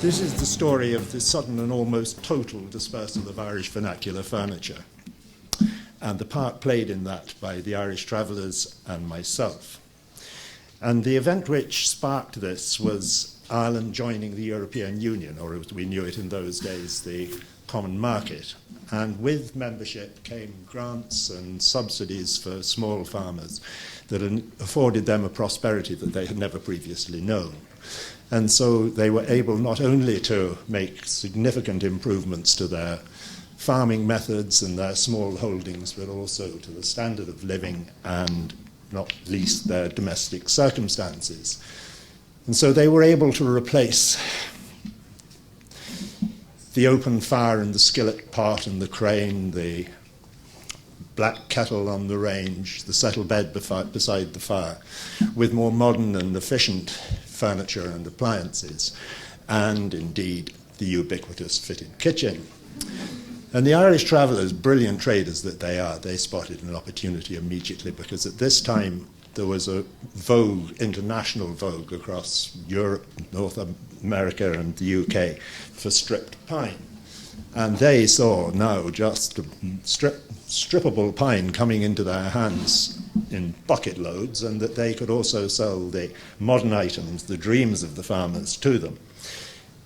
This is the story of the sudden and almost total dispersal of Irish vernacular furniture, and the part played in that by the Irish travellers and myself. And the event which sparked this was Ireland joining the European Union, or as we knew it in those days, the Common Market. And with membership came grants and subsidies for small farmers that afforded them a prosperity that they had never previously known. And so they were able not only to make significant improvements to their farming methods and their small holdings, but also to the standard of living and not least their domestic circumstances. And so they were able to replace the open fire and the skillet pot and the crane, the black kettle on the range, the settle bed beside the fire, with more modern and efficient furniture and appliances, and indeed the ubiquitous fitted kitchen. And the Irish travellers, brilliant traders that they are, they spotted an opportunity immediately, because at this time there was a vogue, international vogue across Europe, North America and the UK for stripped pine. And they saw now just strippable pine coming into their hands in bucket loads, and that they could also sell the modern items, the dreams of the farmers, to them.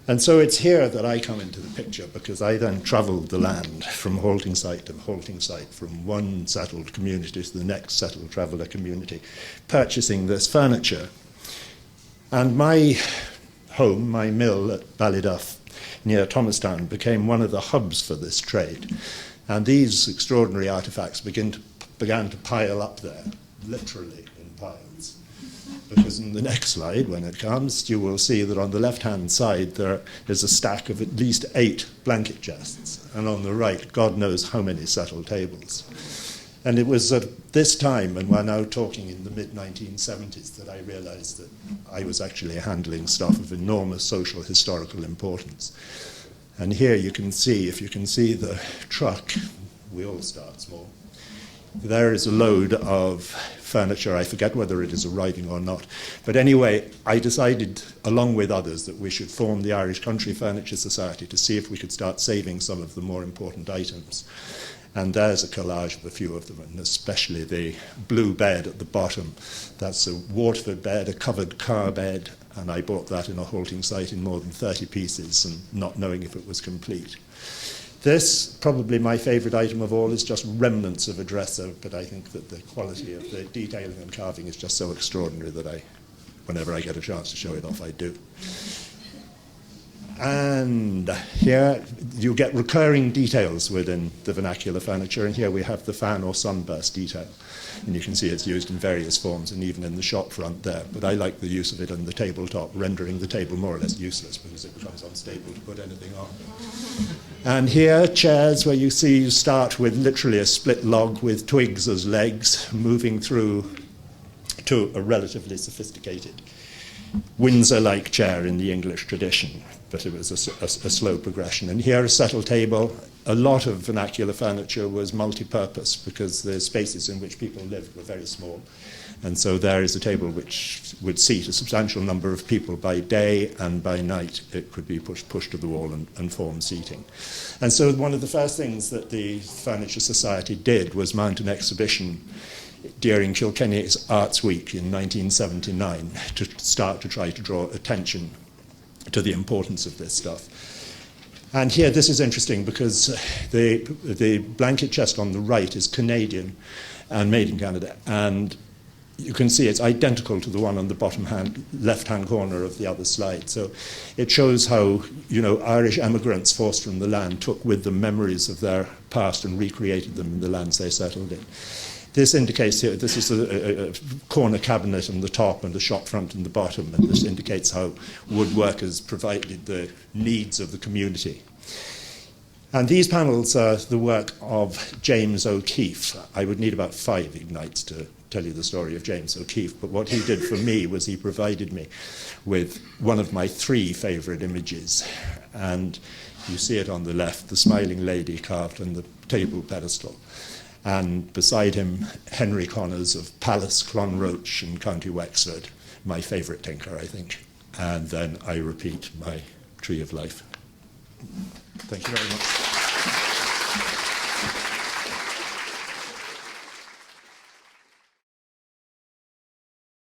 And so it's here that I come into the picture, because I then travelled the land from halting site to halting site, from one settled community to the next settled traveller community, purchasing this furniture. And my home, my mill at Ballyduff near Thomastown, became one of the hubs for this trade. And these extraordinary artefacts began to pile up there, literally in piles. Because in the next slide, when it comes, you will see that on the left-hand side there is a stack of at least 8 blanket chests, and on the right, God knows how many settled tables. And it was at this time, and we're now talking in the mid-1970s, that I realized that I was actually handling stuff of enormous social historical importance. And here you can see, if you can see the truck, we all start small. There is a load of furniture. I forget whether it is arriving or not. But anyway, I decided, along with others, that we should form the Irish Country Furniture Society to see if we could start saving some of the more important items. And there's a collage of a few of them, and especially the blue bed at the bottom. That's a Waterford bed, a covered car bed, and I bought that in a halting site in more than 30 pieces, and not knowing if it was complete. This, probably my favourite item of all, is just remnants of a dresser, but I think that the quality of the detailing and carving is just so extraordinary that whenever I get a chance to show it off, I do. And here you get recurring details within the vernacular furniture, and here we have the fan or sunburst detail. And you can see it's used in various forms, and even in the shop front there. But I like the use of it on the tabletop, rendering the table more or less useless because it becomes unstable to put anything on. And here, chairs where you see you start with literally a split log with twigs as legs, moving through to a relatively sophisticated Windsor-like chair in the English tradition, but it was a slow progression. And here, a settle table. A lot of vernacular furniture was multi-purpose because the spaces in which people lived were very small. And so there is a table which would seat a substantial number of people by day, and by night it could be pushed to the wall and form seating. And so one of the first things that the Furniture Society did was mount an exhibition during Kilkenny's Arts Week in 1979 to start to try to draw attention to the importance of this stuff. And here, this is interesting because the blanket chest on the right is Canadian and made in Canada, and you can see it's identical to the one on the bottom left-hand corner of the other slide. So it shows how, Irish emigrants forced from the land took with them memories of their past and recreated them in the lands they settled in. This indicates here, this is a corner cabinet on the top and a shop front in the bottom, and this indicates how woodworkers provided the needs of the community. And these panels are the work of James O'Keefe. I would need about 5 ignites to tell you the story of James O'Keefe, but what he did for me was he provided me with one of my 3 favourite images. And you see it on the left, the smiling lady carved on the table pedestal. And beside him, Henry Connors of Palace, Clonroach in County Wexford, my favourite tinker, I think. And then I repeat my tree of life. Thank you very much.